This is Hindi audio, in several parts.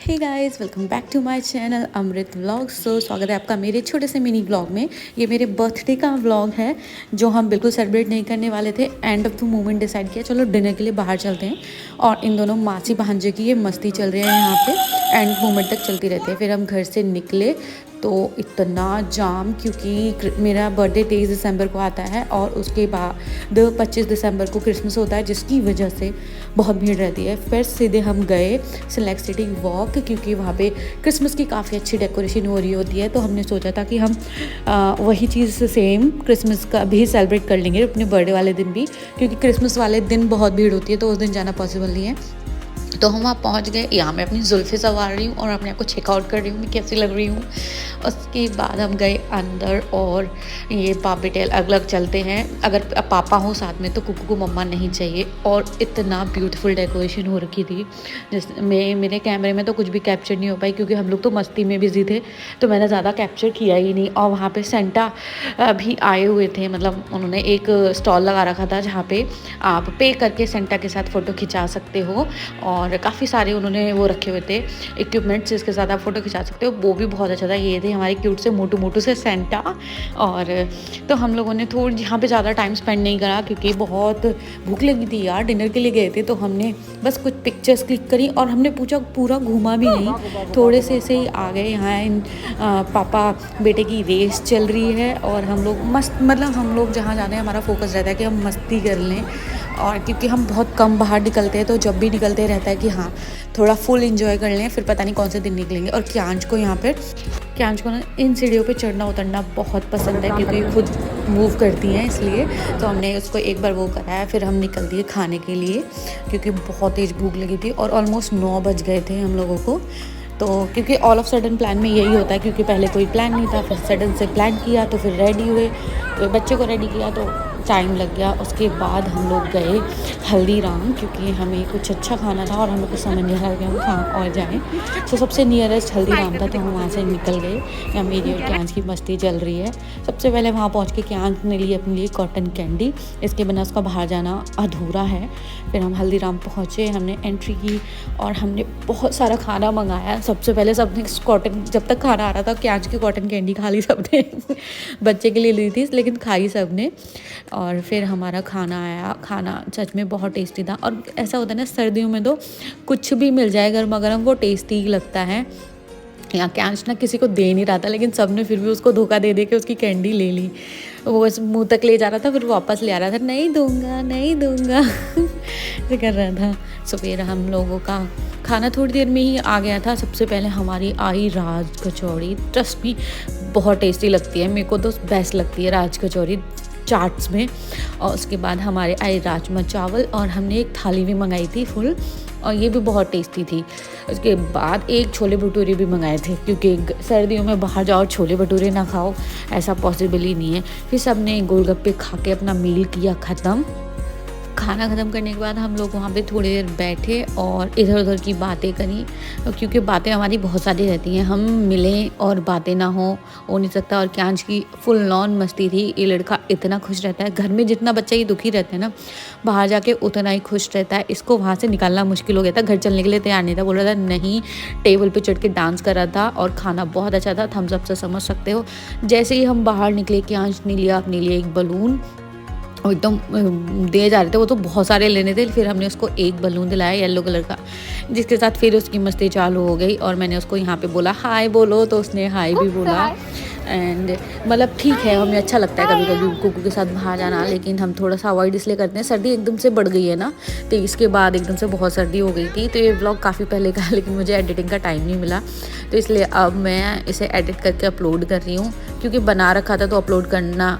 Hey guys, welcome back to my channel Amrit vlog. स्वागत है आपका मेरे छोटे से मिनी व्लॉग में। ये मेरे बर्थडे का व्लॉग है जो हम बिल्कुल सेलिब्रेट नहीं करने वाले थे। End of the moment decide किया चलो डिनर के लिए बाहर चलते हैं। और इन दोनों मासी भांजे की ये मस्ती चल रही है यहाँ पे, एंड मोमेंट तक चलती रहती है। फिर हम घर से निकले तो इतना जाम, क्योंकि मेरा बर्थडे 23 दिसंबर को आता है और उसके बाद 25 दिसंबर को क्रिसमस होता है, जिसकी वजह से बहुत भीड़ रहती है। फिर सीधे हम गए सिलेक्ट सिटी वॉक, क्योंकि वहाँ पे क्रिसमस की काफ़ी अच्छी डेकोरेशन हो रही होती है। तो हमने सोचा था कि हम वही चीज़ सेम क्रिसमस का भी सेलिब्रेट कर लेंगे अपने बर्थडे वाले दिन भी, क्योंकि क्रिसमस वाले दिन बहुत भीड़ होती है तो उस दिन जाना पॉसिबल नहीं है। तो हम वहाँ पहुँच गए। यहाँ मैं अपनी जुल्फ़ी संवार रही हूँ और अपने आप को चेकआउट कर रही हूँ मैं कैसी लग रही हूँ। उसके बाद हम गए अंदर और ये पापी टेल अलग अलग चलते हैं। अगर पापा हो साथ में तो कुकू को मम्मा नहीं चाहिए। और इतना ब्यूटीफुल डेकोरेशन हो रखी थी जिसमें मेरे कैमरे में तो कुछ भी कैप्चर नहीं हो पाई, क्योंकि हम लोग तो मस्ती में बिजी थे, तो मैंने ज़्यादा कैप्चर किया ही नहीं। और वहाँ पे सेंटा भी आए हुए थे, मतलब उन्होंने एक स्टॉल लगा रखा था जहाँ पे आप पे करके सेंटा के साथ फ़ोटो खिंचा सकते हो। और काफ़ी सारे उन्होंने वो रखे हुए थे इक्विपमेंट्स जिसके साथ आप फ़ोटो खिंचा सकते हो। वो भी बहुत अच्छा था। ये थे हमारे क्यूट से मोटू मोटू से सेंटा। और तो हम लोगों ने थोड़ी यहाँ पे ज़्यादा टाइम स्पेंड नहीं करा, क्योंकि बहुत भूख लगी थी यार। डिनर के लिए गए थे तो हमने बस कुछ पिक्चर्स क्लिक करी और हमने पूरा घूमा भी नहीं, थोड़े से ही आ गए। यहाँ इन पापा बेटे की रेस चल रही है और हम लोग मस्त, मतलब हम लोग जहाँ जाते हैं हमारा फोकस रहता है कि हम मस्ती कर लें। और क्योंकि हम बहुत कम बाहर निकलते हैं तो जब भी निकलते रहता है कि हाँ थोड़ा फुल एंजॉय कर लें, फिर पता नहीं कौन से दिन निकलेंगे। और क्यांश को ना इन सीढ़ियों पे चढ़ना उतरना बहुत पसंद है, क्योंकि खुद मूव करती हैं इसलिए। तो हमने उसको एक बार वो कराया, फिर हम निकल दिए खाने के लिए, क्योंकि बहुत तेज़ भूख लगी थी। और ऑलमोस्ट 9 बज गए थे हम लोगों को। तो क्योंकि ऑल ऑफ सडन प्लान में यही होता है, क्योंकि पहले कोई प्लान नहीं था, फिर सडन से प्लान किया तो फिर रेडी हुए, तो बच्चे को रेडी किया तो टाइम लग गया। उसके बाद हम लोग गए हल्दीराम, क्योंकि हमें कुछ अच्छा खाना था और हमें कुछ समझ नहीं आया कि हम कहाँ और जाएँ। तो सबसे नियरेस्ट हल्दीराम था, तो हम वहाँ से निकल गए। यहाँ मेरी और क्यांश की मस्ती चल रही है। सबसे पहले वहाँ पहुँच के क्यांश ने लिए अपने लिए कॉटन कैंडी, इसके बिना उसका बाहर जाना अधूरा है। फिर हम हल्दीराम पहुँचे, हमने एंट्री की और हमने बहुत सारा खाना मंगाया। सबसे पहले सबने कॉटन, जब तक खाना आ रहा था क्यांश की कॉटन कैंडी खा ली सबने बच्चे के लिए ली थी लेकिन खाई सबने। और फिर हमारा खाना आया। खाना सच में बहुत टेस्टी था। और ऐसा होता है ना सर्दियों में तो कुछ भी मिल जाए गर्मा गर्म वो टेस्टी ही लगता है। यहाँ क्यांश ना किसी को दे नहीं रहा था, लेकिन सब ने फिर भी उसको धोखा दे दे के उसकी कैंडी ले ली। वो बस मुंह तक ले जा रहा था, फिर वापस ले आ रहा था, नहीं दूंगा नहीं दूंगा ये कर रहा था। सो फिर हम लोगों का खाना थोड़ी देर में ही आ गया था। सबसे पहले हमारी आई राज कचौड़ी। ट्रस्ट मी बहुत टेस्टी लगती है, मेरे को तो बेस्ट लगती है राज कचौड़ी चाट्स में। और उसके बाद हमारे आए राजमा चावल और हमने एक थाली भी मंगाई थी फुल, और ये भी बहुत टेस्टी थी। उसके बाद एक छोले भटूरे भी मंगाए थे, क्योंकि सर्दियों में बाहर जाओ छोले भटूरे ना खाओ ऐसा पॉसिबल ही नहीं है। फिर सब ने गोलगप्पे खा के अपना मील किया ख़त्म। खाना ख़त्म करने के बाद हम लोग वहाँ पे थोड़ी देर बैठे और इधर उधर की बातें करी, क्योंकि बातें हमारी बहुत सारी रहती हैं। हम मिलें और बातें ना हो नहीं सकता। और क्यांश की फुल नॉन मस्ती थी। ये लड़का इतना खुश रहता है, घर में जितना बच्चा ये दुखी रहता है ना, बाहर जाके उतना ही खुश रहता है। इसको वहाँ से निकालना मुश्किल हो गया था। घर चलने के लिए तैयार नहीं था, बोल रहा था नहीं। टेबल पर चढ़ के डांस कर रहा था और खाना बहुत अच्छा था, थम्स अप से समझ सकते हो। जैसे ही हम बाहर निकले क्यांश ने लिया अपने लिए एक बलून, और एकदम दे जा रहे थे, वो तो बहुत सारे लेने थे। फिर हमने उसको एक बलून दिलाया येलो कलर का, जिसके साथ फिर उसकी मस्ती चालू हो गई। और मैंने उसको यहाँ पे बोला हाय बोलो, तो उसने हाय भी बोला। एंड मतलब ठीक है, हमें अच्छा लगता है कभी कभी कुकू के साथ बाहर जाना, लेकिन हम थोड़ा सा अवॉइड इसलिए करते हैं, सर्दी एकदम से बढ़ गई है ना, तो इसके बाद एकदम से बहुत सर्दी हो गई थी। तो ये व्लॉग काफ़ी पहले का है, लेकिन मुझे एडिटिंग का टाइम नहीं मिला, तो इसलिए अब मैं इसे एडिट करके अपलोड कर रही हूँ, क्योंकि बना रखा था तो अपलोड करना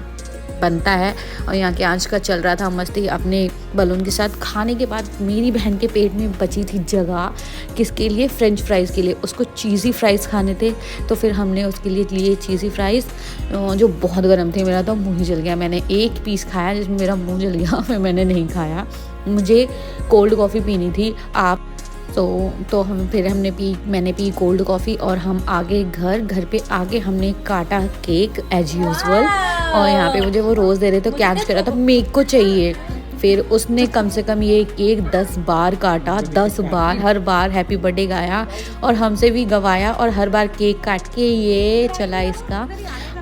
बनता है। और यहाँ के आज का चल रहा था मस्ती अपने बलून के साथ। खाने के बाद मेरी बहन के पेट में बची थी जगह, किसके लिए, फ्रेंच फ्राइज़ के लिए। उसको चीज़ी फ्राइज़ खाने थे, तो फिर हमने उसके लिए लिए चीज़ी फ्राइज़, जो बहुत गर्म थे। मेरा तो मुँह ही जल गया। मैंने एक पीस खाया जिसमें मेरा मुँह जल गया, फिर मैंने नहीं खाया। मुझे कोल्ड कॉफ़ी पीनी थी। मैंने पी कोल्ड कॉफ़ी और हम आगे घर पे आगे हमने काटा केक एज यूजुअल। और यहाँ पे मुझे वो रोज़ दे रहे, तो क्या कह रहा था मेरे को चाहिए। फिर उसने कम से कम ये केक 10 बार काटा, 10 बार, हर बार हैप्पी बर्थडे गाया और हमसे भी गवाया और हर बार केक काट के ये चला इसका।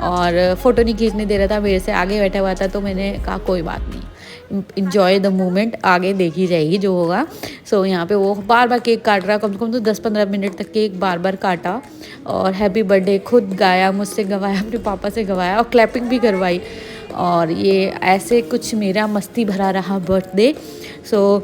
और फ़ोटो नहीं खींचने दे रहा था, मेरे से आगे बैठा हुआ था, तो मैंने कहा कोई बात नहीं, इन्जॉय द मोमेंट, आगे देखी जाएगी जो होगा। सो यहाँ पे वो बार बार केक काट रहा, कम से कम तो 10-15 मिनट तक केक बार बार काटा और हैप्पी बर्थडे खुद गाया, मुझसे गवाया, अपने पापा से गवाया और क्लैपिंग भी करवाई। और ये ऐसे कुछ मेरा मस्ती भरा रहा birthday. So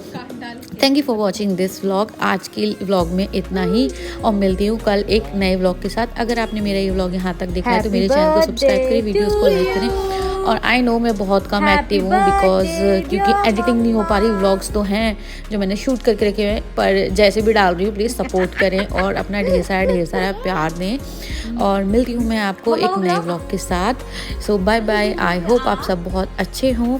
thank you for watching this vlog. आज की व्लॉग में इतना ही और मिलती हूँ कल एक नए व्लॉग के साथ। अगर आपने मेरा ये व्लॉग यहाँ तक देखा है तो मेरे चैनल को सब्सक्राइब करें, वीडियोस को लाइक करें। और आई नो मैं बहुत कम एक्टिव हूँ बिकॉज क्योंकि एडिटिंग नहीं हो पा रही। व्लॉग्स तो हैं जो मैंने शूट करके रखे हुए हैं, पर जैसे भी डाल रही हूँ प्लीज़ सपोर्ट करें और अपना ढेर सारा प्यार दें। और मिलती हूँ मैं आपको एक नए व्लॉग के साथ। सो बाय बाय, आई होप आप सब बहुत अच्छे हों।